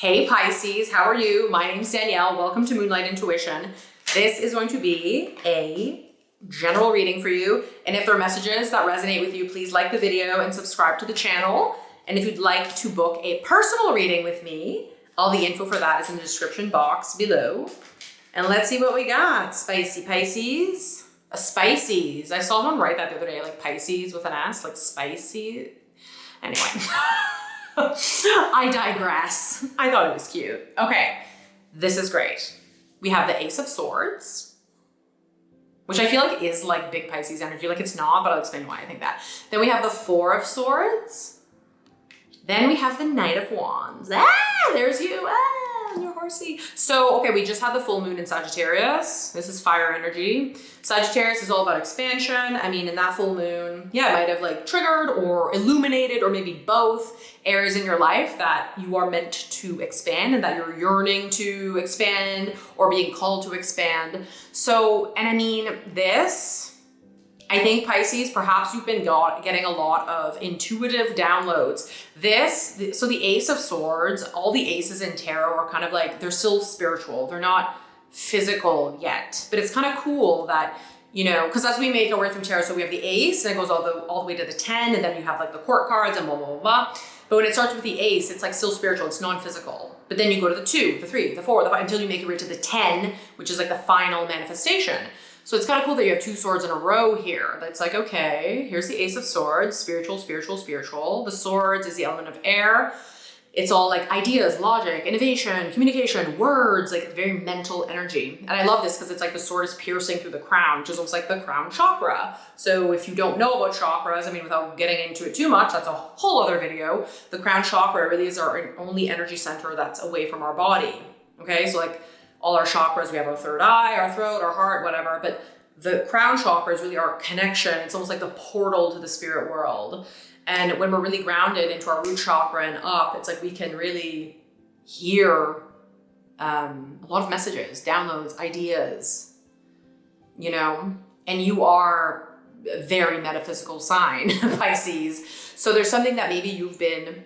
Hey Pisces, how are you? My name's Danielle. Welcome to Moonlight Intuition. This is going to be a general reading for you. And if there are messages that resonate with you, please like the video and subscribe to the channel. And if you'd like to book a personal reading with me, all the info for that is in the description box below. And let's see what we got. Spicy Pisces. A Spices. I saw someone write that the other day, like Pisces with an S, like spicy. Anyway. I digress. I thought it was cute. Okay, this is great. We have the Ace of Swords, which I feel like is like big Pisces energy. Like it's not, but I'll explain why I think that. Then we have the Four of Swords. Then we have the Knight of Wands. Ah, there's you. Ah, you're horsey. So, okay, we just had the full moon in Sagittarius. This is fire energy. Sagittarius is all about expansion. I mean, in that full moon, yeah, it might have like triggered or illuminated or maybe both areas in your life that you are meant to expand and that you're yearning to expand or being called to expand. So, and I mean, I think Pisces, perhaps you've been getting a lot of intuitive downloads. So the Ace of Swords, all the aces in tarot are kind of like, they're still spiritual. They're not physical yet, but it's kind of cool that, you know, because as we make our way through tarot, so we have the ace and it goes all the way to the 10, and then you have like the court cards and blah, blah, blah, blah. But when it starts with the ace, it's like still spiritual, it's non-physical. But then you go to the 2, the 3, the 4, the 5, until you make it right to the 10, which is like the final manifestation. So it's kind of cool that you have 2 swords in a row here. That's like, okay, here's the Ace of Swords, spiritual, spiritual, spiritual. The swords is the element of air. It's all like ideas, logic, innovation, communication, words, like very mental energy. And I love this because it's like the sword is piercing through the crown, which is almost like the crown chakra. So if you don't know about chakras, I mean, without getting into it too much, that's a whole other video. The crown chakra really is our only energy center that's away from our body. Okay, so like all our chakras, we have our third eye, our throat, our heart, whatever. But the crown chakra is really our connection. It's almost like the portal to the spirit world. And when we're really grounded into our root chakra and up, it's like we can really hear a lot of messages, downloads, ideas, you know, and you are a very metaphysical sign, Pisces. So there's something that maybe you've been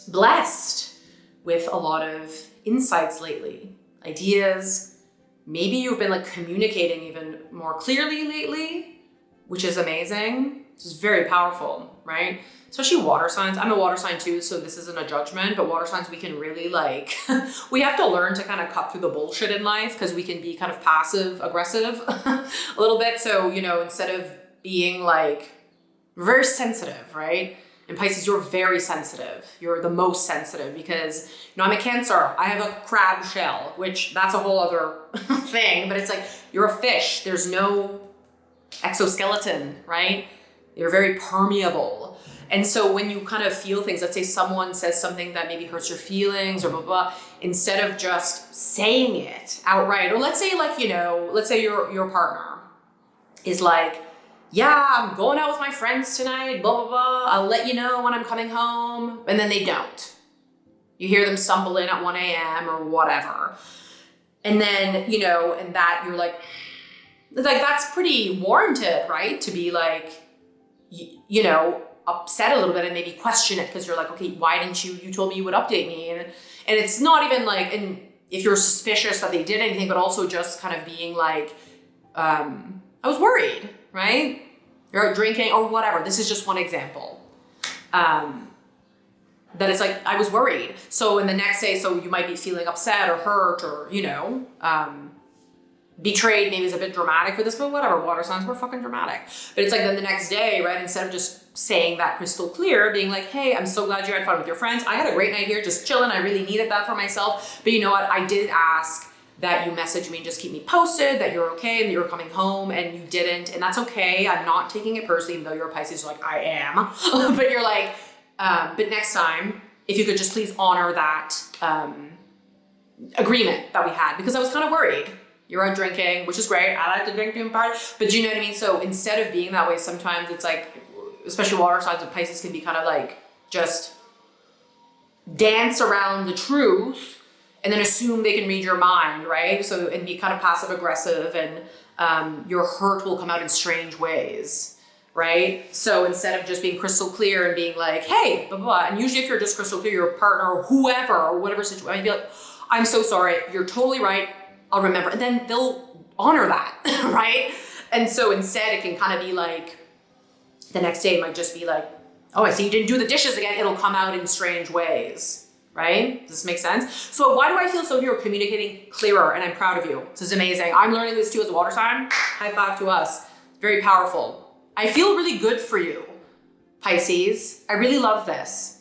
blessed with a lot of insights lately, ideas. Maybe you've been like communicating even more clearly lately, which is amazing. This is very powerful, right? Especially water signs. I'm a water sign too, so this isn't a judgment, but water signs, we can really like, we have to learn to kind of cut through the bullshit in life because we can be kind of passive aggressive a little bit. So, you know, instead of being like very sensitive, right? And Pisces, you're very sensitive. You're the most sensitive because, you know, I'm a Cancer. I have a crab shell, which that's a whole other thing, but it's like, you're a fish. There's no exoskeleton, right? You're very permeable. And so when you kind of feel things, let's say someone says something that maybe hurts your feelings or blah, blah, instead of just saying it outright, or let's say like, you know, let's say your partner is like, yeah, I'm going out with my friends tonight, blah, blah, blah. I'll let you know when I'm coming home. And then they don't. You hear them stumble in at 1 a.m. or whatever. And then, you know, and that you're like that's pretty warranted, right? To be like, you know, upset a little bit and maybe question it because you're like, okay, why didn't you told me you would update me. And it's not even like, and if you're suspicious that they did anything, but also just kind of being like, I was worried, right? You're out drinking or whatever. This is just one example. That it's like, I was worried. So in the next day, so you might be feeling upset or hurt or, you know, betrayed maybe is a bit dramatic for this, but whatever, water signs, we're fucking dramatic. But it's like then the next day, right, instead of just saying that crystal clear, being like, hey, I'm so glad you had fun with your friends. I had a great night here, just chilling. I really needed that for myself. But you know what? I did ask that you message me and just keep me posted, that you're okay and that you're coming home, and you didn't. And that's okay. I'm not taking it personally, even though you're a Pisces, so like I am. But you're like, but next time, if you could just please honor that agreement that we had, because I was kind of worried. You're out drinking, which is great. I like to drink and party, but you know what I mean? So instead of being that way, sometimes it's like, especially water signs of Pisces can be kind of like, just dance around the truth and then assume they can read your mind, right? So, and be kind of passive aggressive, and your hurt will come out in strange ways, right? So instead of just being crystal clear and being like, hey, blah, blah, blah. And usually if you're just crystal clear, your partner or whoever or whatever situation, I'd be like, I'm so sorry. You're totally right. I'll remember. And then they'll honor that, right? And so instead it can kind of be like, the next day it might just be like, oh, I see you didn't do the dishes again. It'll come out in strange ways, right? Does this make sense? So why do I feel so here communicating clearer? And I'm proud of you. This is amazing. I'm learning this too as a water sign. High five to us. Very powerful. I feel really good for you, Pisces. I really love this.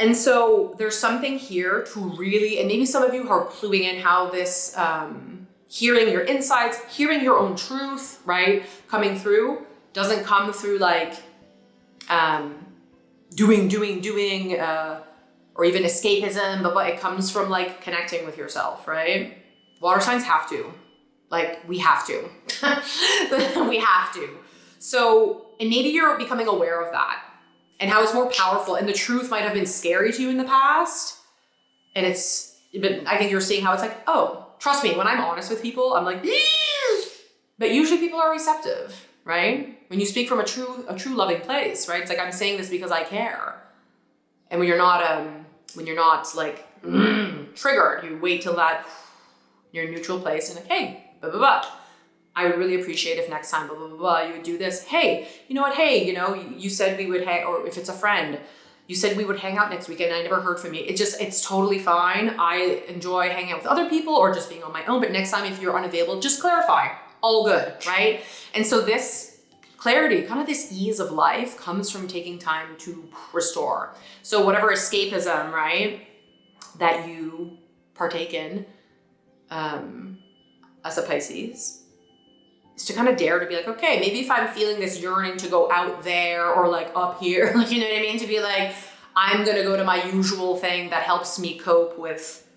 And so there's something here to really, and maybe some of you are cluing in how this, hearing your insights, hearing your own truth, right? Coming through doesn't come through like, doing, or even escapism, but it comes from like connecting with yourself, right? Water signs have to, like we have to, we have to. So, and maybe you're becoming aware of that and how it's more powerful, and the truth might have been scary to you in the past. And but I think you're seeing how it's like, oh, trust me, when I'm honest with people, I'm like, but usually people are receptive, right? When you speak from a true loving place, right? It's like, I'm saying this because I care. And when you're not like triggered, you wait till that you're in a neutral place and like, hey, blah, blah, blah. I would really appreciate if next time, blah, blah, blah, blah, you would do this. Hey, you know what? Hey, you said we would hang, or if it's a friend, you said we would hang out next weekend. I never heard from you. It's totally fine. I enjoy hanging out with other people or just being on my own. But next time, if you're unavailable, just clarify. All good, right? And so this clarity, kind of this ease of life comes from taking time to restore. So whatever escapism, right, that you partake in as a Pisces, is to kind of dare to be like, okay, maybe if I'm feeling this yearning to go out there or like up here, like, you know what I mean? To be like, I'm going to go to my usual thing that helps me cope with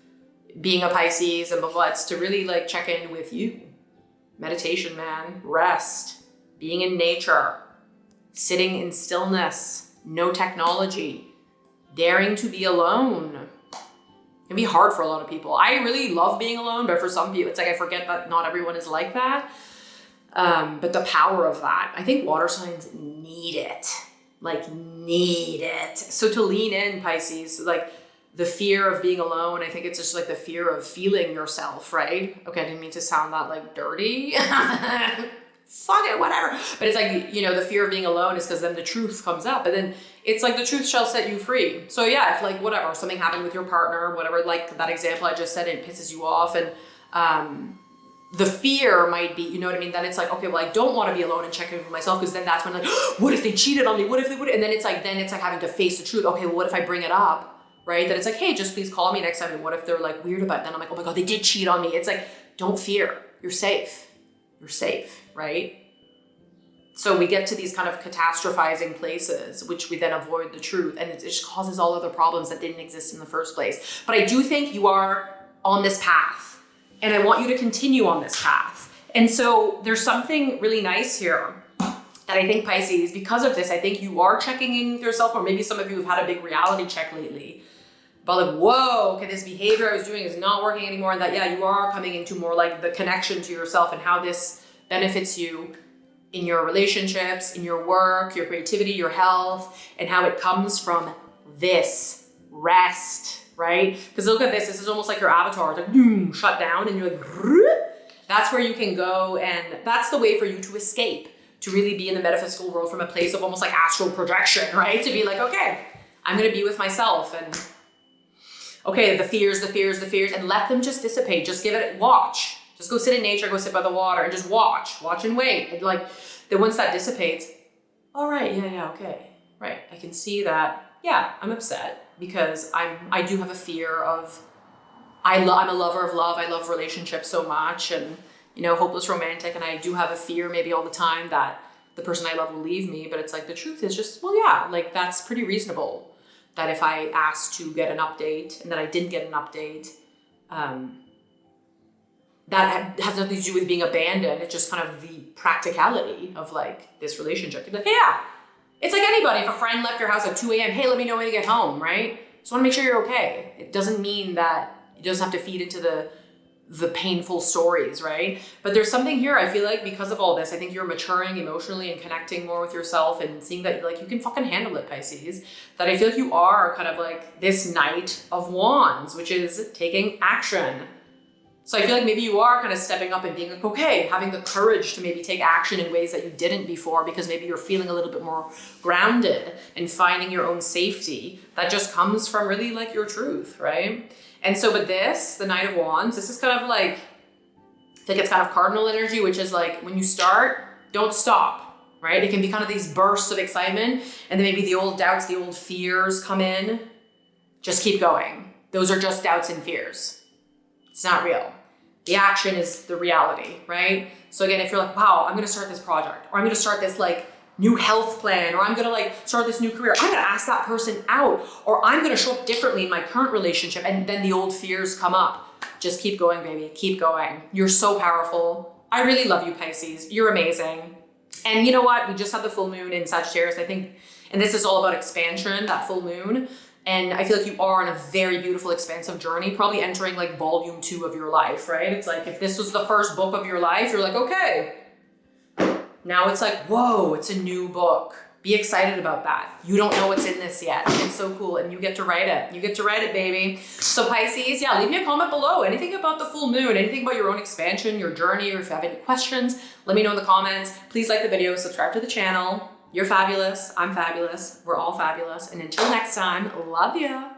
being a Pisces and blah, blah, it's to really like check in with you. Meditation, man, rest, being in nature, sitting in stillness, no technology, daring to be alone. It can be hard for a lot of people. I really love being alone, but for some people, it's like I forget that not everyone is like that. But the power of that, I think water signs need it, like need it. So to lean in, Pisces, like the fear of being alone, I think it's just like the fear of feeling yourself, right? Okay, I didn't mean to sound that like dirty. Fuck it, whatever. But it's like, the fear of being alone is because then the truth comes up. But then it's like the truth shall set you free. So yeah, if like whatever, something happened with your partner, whatever, like that example I just said, it pisses you off. And the fear might be, you know what I mean? Then it's like, okay, well, I don't want to be alone and check in with myself, because then that's when like, what if they cheated on me? What if they would? And then it's like having to face the truth. Okay, well, what if I bring it up? Right? That it's like, hey, just please call me next time. And what if they're like weird about it? Then I'm like, oh my God, they did cheat on me. It's like, don't fear. You're safe. You're safe, right? So we get to these kind of catastrophizing places, which we then avoid the truth. And it just causes all other problems that didn't exist in the first place. But I do think you are on this path, and I want you to continue on this path. And so there's something really nice here that I think, Pisces, because of this, I think you are checking in with yourself, or maybe some of you have had a big reality check lately. But like, whoa, okay, this behavior I was doing is not working anymore. And that, yeah, you are coming into more like the connection to yourself and how this benefits you in your relationships, in your work, your creativity, your health, and how it comes from this rest, right? Because look at this. This is almost like your avatar. It's like, shut down, and you're like, that's where you can go. And that's the way for you to escape, to really be in the metaphysical world from a place of almost like astral projection, right? To be like, okay, I'm going to be with myself, and okay, the fears, and let them just dissipate. Just give it, watch. Just go sit in nature, go sit by the water, and just watch and wait. And like, then once that dissipates, all right, yeah, okay, right. I can see that, yeah, I'm upset because I do have a fear of, I'm a lover of love. I love relationships so much, and, hopeless romantic. And I do have a fear maybe all the time that the person I love will leave me. But it's like, the truth is just, well, yeah, like that's pretty reasonable. That if I asked to get an update and that I didn't get an update, that has nothing to do with being abandoned. It's just kind of the practicality of like this relationship. You're like, yeah, it's like anybody. If a friend left your house at 2 a.m., hey, let me know when you get home, right? Just want to make sure you're okay. It doesn't mean that it doesn't have to feed into the the painful stories, right? But there's something here, I feel like because of all this, I think you're maturing emotionally and connecting more with yourself and seeing that like you can fucking handle it, Pisces. That I feel like you are kind of like this Knight of Wands, which is taking action. So I feel like maybe you are kind of stepping up and being like, okay, having the courage to maybe take action in ways that you didn't before, because maybe you're feeling a little bit more grounded and finding your own safety. That just comes from really like your truth, right? And so with this, the Knight of Wands, this is kind of like, I think it's kind of cardinal energy, which is like when you start, don't stop, right? It can be kind of these bursts of excitement, and then maybe the old doubts, the old fears come in. Just keep going. Those are just doubts and fears. It's not real. The action is the reality, right? So again, if you're like, wow, I'm gonna start this project, or I'm gonna start this like new health plan, or I'm gonna like start this new career, I'm gonna ask that person out, or I'm gonna show up differently in my current relationship, and then the old fears come up. Just keep going, baby, keep going. You're so powerful. I really love you, Pisces. You're amazing. And you know what? We just had the full moon in Sagittarius, I think, and this is all about expansion, that full moon. And I feel like you are on a very beautiful, expansive journey, probably entering like volume 2 of your life, right? It's like, if this was the first book of your life, you're like, okay. Now it's like, whoa, it's a new book. Be excited about that. You don't know what's in this yet. It's so cool. And you get to write it. You get to write it, baby. So Pisces, yeah, leave me a comment below. Anything about the full moon, anything about your own expansion, your journey, or if you have any questions, let me know in the comments. Please like the video, subscribe to the channel. You're fabulous. I'm fabulous. We're all fabulous. And until next time, love ya.